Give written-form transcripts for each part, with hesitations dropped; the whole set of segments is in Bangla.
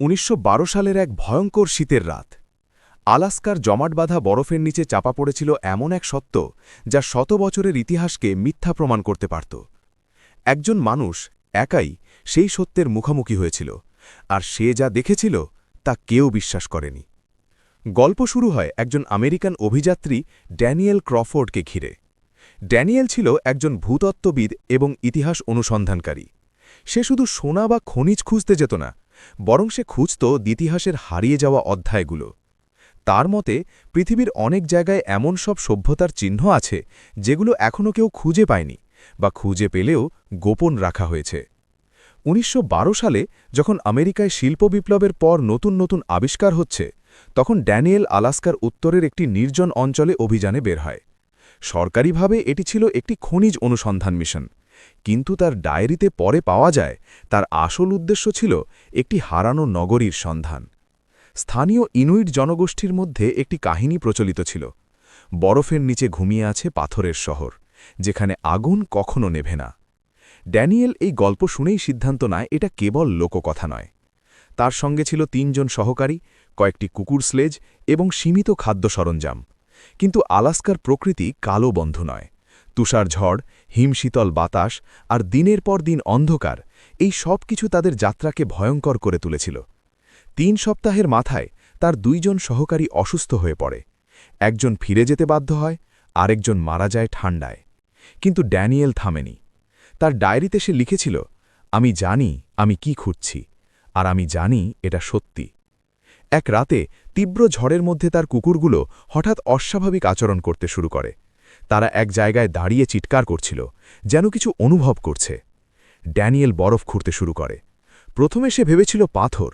১৯১২ সালের এক ভয়ঙ্কর শীতের রাত। আলাস্কার জমাট বাঁধা বরফের নিচে চাপা পড়েছিল এমন এক সত্য যা শত বছরের ইতিহাসকে মিথ্যা প্রমাণ করতে পারত। একজন মানুষ একাই সেই সত্যের মুখোমুখি হয়েছিল, আর সে যা দেখেছিল তা কেউ বিশ্বাস করেনি। গল্প শুরু হয় একজন আমেরিকান অভিযাত্রী ড্যানিয়েল ক্রফোর্ডকে ঘিরে। ড্যানিয়েল ছিল একজন ভূতত্ত্ববিদ এবং ইতিহাস অনুসন্ধানকারী। সে শুধু সোনা বা খনিজ খুঁজতে যেত না, বরং সে খুঁজত ইতিহাসের হারিয়ে যাওয়া অধ্যায়গুলো। তার মতে পৃথিবীর অনেক জায়গায় এমন সব সভ্যতার চিহ্ন আছে যেগুলো এখনও কেউ খুঁজে পায়নি, বা খুঁজে পেলেও গোপন রাখা হয়েছে। ১৯১২ সালে যখন আমেরিকায় শিল্প বিপ্লবের পর নতুন নতুন আবিষ্কার হচ্ছে, তখন ড্যানিয়েল আলাস্কার উত্তরের একটি নির্জন অঞ্চলে অভিযানে বের হয়। সরকারিভাবে এটি ছিল একটি খনিজ অনুসন্ধান মিশন, কিন্তু তার ডায়েরিতে পরে পাওয়া যায় তার আসল উদ্দেশ্য ছিল একটি হারানো নগরীর সন্ধান। স্থানীয় ইনুইট জনগোষ্ঠীর মধ্যে একটি কাহিনী প্রচলিত ছিল। বরফের নিচে ঘুমিয়ে আছে পাথরের শহর, যেখানে আগুন কখনো নেভে না। ড্যানিয়েল এই গল্প শুনেই সিদ্ধান্ত নেয় এটা কেবল লোককথা নয়। তার সঙ্গে ছিল ৩ জন সহকারী, কয়েকটি কুকুর স্লেজ এবং সীমিত খাদ্য সরঞ্জাম। কিন্তু আলাস্কার প্রকৃতি কালো বন্ধ নয়। তুষার ঝড়, হিমশীতল বাতাস আর দিনের পর দিন অন্ধকার, এই সব কিছু তাদের যাত্রাকে ভয়ঙ্কর করে তুলেছিল। ৩ সপ্তাহের মাথায় তার ২ জন সহকারী অসুস্থ হয়ে পড়ে। একজন ফিরে যেতে বাধ্য হয়, আরেকজন মারা যায় ঠান্ডায়। কিন্তু ড্যানিয়েল থামেনি। তার ডায়েরিতে সে লিখেছিল, আমি জানি আমি কি খুঁজছি, আর আমি জানি এটা সত্যি। এক রাতে তীব্র ঝড়ের মধ্যে তার কুকুরগুলো হঠাৎ অস্বাভাবিক আচরণ করতে শুরু করে। তারা এক জায়গায় দাঁড়িয়ে চিৎকার করছিল, যেন কিছু অনুভব করছে। ড্যানিয়েল বরফ খুঁড়তে শুরু করে। প্রথমে সে ভেবেছিল পাথর,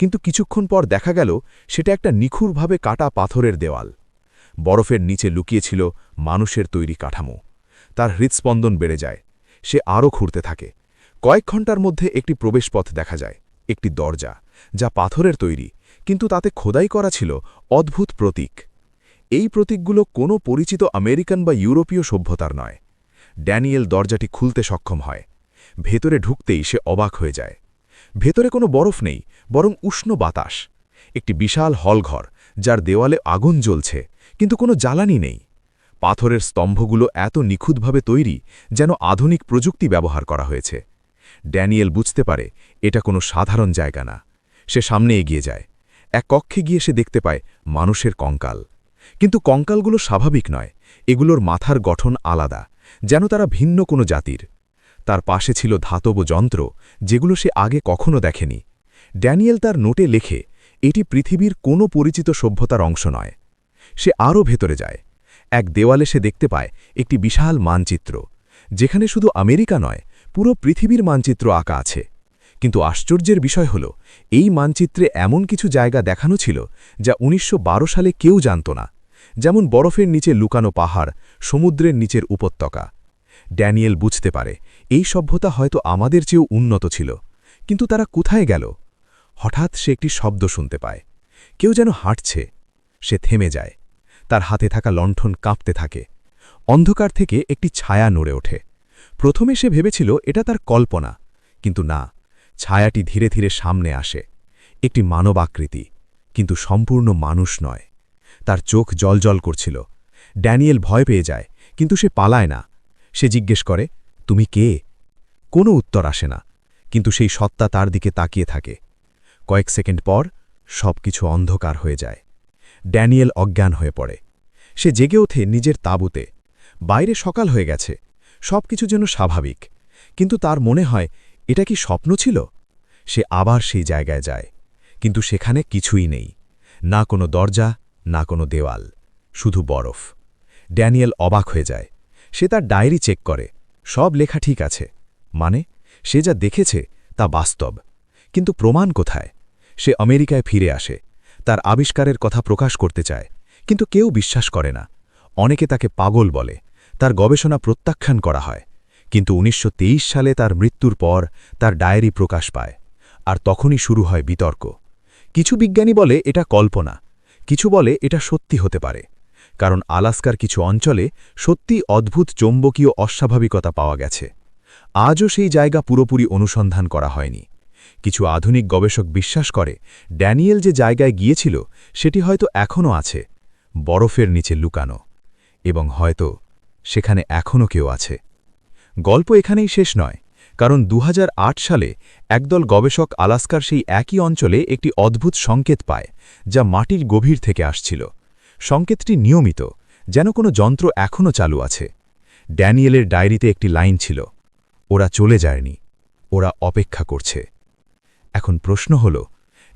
কিন্তু কিছুক্ষণ পর দেখা গেল সেটা একটা নিখুঁতভাবে কাটা পাথরের দেওয়াল। বরফের নিচে লুকিয়েছিল মানুষের তৈরি কাঠামো। তার হৃৎস্পন্দন বেড়ে যায়। সে আরও খুঁড়তে থাকে। কয়েক ঘণ্টার মধ্যে একটি প্রবেশপথ দেখা যায়, একটি দরজা, যা পাথরের তৈরি, কিন্তু তাতে খোদাই করা ছিল অদ্ভুত প্রতীক। এই প্রতীকগুলো কোনো পরিচিত আমেরিকান বা ইউরোপীয় সভ্যতার নয়। ড্যানিয়েল দরজাটি খুলতে সক্ষম হয়। ভেতরে ঢুকতেই সে অবাক হয়ে যায়। ভেতরে কোনো বরফ নেই, বরং উষ্ণ বাতাস। একটি বিশাল হলঘর, যার দেওয়ালে আগুন জ্বলছে, কিন্তু কোনো জ্বালানি নেই। পাথরের স্তম্ভগুলো এত নিখুঁতভাবে তৈরি যেন আধুনিক প্রযুক্তি ব্যবহার করা হয়েছে। ড্যানিয়েল বুঝতে পারে এটা কোনো সাধারণ জায়গা না। সে সামনে এগিয়ে যায়। এক কক্ষে গিয়ে সে দেখতে পায় মানুষের কঙ্কাল। কিন্তু কঙ্কালগুলো স্বাভাবিক নয়, এগুলোর মাথার গঠন আলাদা, যেন তারা ভিন্ন কোনো জাতির। তার পাশে ছিল ধাতব যন্ত্র, যেগুলো সে আগে কখনো দেখেনি। ড্যানিয়েল তার নোটে লেখে, এটি পৃথিবীর কোনো পরিচিত সভ্যতার অংশ নয়। সে আরও ভেতরে যায়। এক দেওয়ালে সে দেখতে পায় একটি বিশাল মানচিত্র, যেখানে শুধু আমেরিকা নয়, পুরো পৃথিবীর মানচিত্র আঁকা আছে। কিন্তু আশ্চর্যের বিষয় হল, এই মানচিত্রে এমন কিছু জায়গা দেখানো ছিল যা ১৯১২ সালে কেউ জানত না, যেমন বরফের নিচে লুকানো পাহাড়, সমুদ্রের নিচের উপত্যকা। ড্যানিয়েল বুঝতে পারে এই সভ্যতা হয়তো আমাদের চেয়েও উন্নত ছিল, কিন্তু তারা কোথায় গেল? হঠাৎ সে একটি শব্দ শুনতে পায়। কেউ যেন হাঁটছে। সে থেমে যায়। তার হাতে থাকা লণ্ঠন কাঁপতে থাকে। অন্ধকার থেকে একটি ছায়া নড়ে ওঠে। প্রথমে সে ভেবেছিল এটা তার কল্পনা, কিন্তু না, ছায়াটি ধীরে ধীরে সামনে আসে। একটি মানব আকৃতি, কিন্তু সম্পূর্ণ মানুষ নয়। তার চোখ জ্বলজ্বল করছিল। ড্যানিয়েল ভয় পেয়ে যায়, কিন্তু সে পালায় না। সে জিজ্ঞেস করে, তুমি কে? কোনো উত্তর আসে না, কিন্তু সেই সত্তা তার দিকে তাকিয়ে থাকে। কয়েক সেকেন্ড পর সবকিছু অন্ধকার হয়ে যায়। ড্যানিয়েল অজ্ঞান হয়ে পড়ে। সে জেগে ওঠে নিজের তাঁবুতে। বাইরে সকাল হয়ে গেছে, সবকিছু যেন স্বাভাবিক, কিন্তু তার মনে হয় এটা কি স্বপ্ন ছিল? সে আবার সেই জায়গায় যায়, কিন্তু সেখানে কিছুই নেই। না কোনো দরজা, না কোনো দেওয়াল, শুধু বরফ। ড্যানিয়েল অবাক হয়ে যায়। সে তার ডায়েরি চেক করে, সব লেখা ঠিক আছে। মানে, সে যা দেখেছে তা বাস্তব। কিন্তু প্রমাণ কোথায়? সে আমেরিকায় ফিরে আসে। তার আবিষ্কারের কথা প্রকাশ করতে চায়, কিন্তু কেউ বিশ্বাস করে না। অনেকে তাকে পাগল বলে। তার গবেষণা প্রত্যাখ্যান করা হয়। কিন্তু ১৯২৩ সালে তার মৃত্যুর পর তার ডায়েরি প্রকাশ পায়, আর তখনই শুরু হয় বিতর্ক। কিছু বিজ্ঞানী বলে এটা কল্পনা, কিছু বলে এটা সত্যি হতে পারে, কারণ আলাস্কার কিছু অঞ্চলে সত্যি অদ্ভুত চৌম্বকীয় অস্বাভাবিকতা পাওয়া গেছে। আজও সেই জায়গা পুরোপুরি অনুসন্ধান করা হয়নি। কিছু আধুনিক গবেষক বিশ্বাস করে ড্যানিয়েল যে জায়গায় গিয়েছিল সেটি হয়তো এখনও আছে, বরফের নিচে লুকানো, এবং হয়তো সেখানে এখনও কেউ আছে। গল্প এখানেই শেষ নয়, কারণ ২০০৮ সালে একদল গবেষক আলাস্কার সেই একই অঞ্চলে একটি অদ্ভুত সংকেত পায়, যা মাটির গভীর থেকে আসছিল। সংকেতটি নিয়মিত, যেন কোনো যন্ত্র এখনও চালু আছে। ড্যানিয়েলের ডায়েরিতে একটি লাইন ছিল, ওরা চলে যায়নি, ওরা অপেক্ষা করছে। এখন প্রশ্ন হল,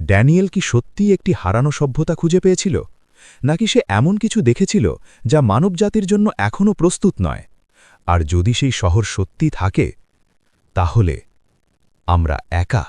ড্যানিয়েল কি সত্যিই একটি হারানো সভ্যতা খুঁজে পেয়েছিল, নাকি সে এমন কিছু দেখেছিল যা মানবজাতির জন্য এখনও প্রস্তুত নয়? আর যদি সেই শহর সত্যি থাকে, তাহলে আমরা একা।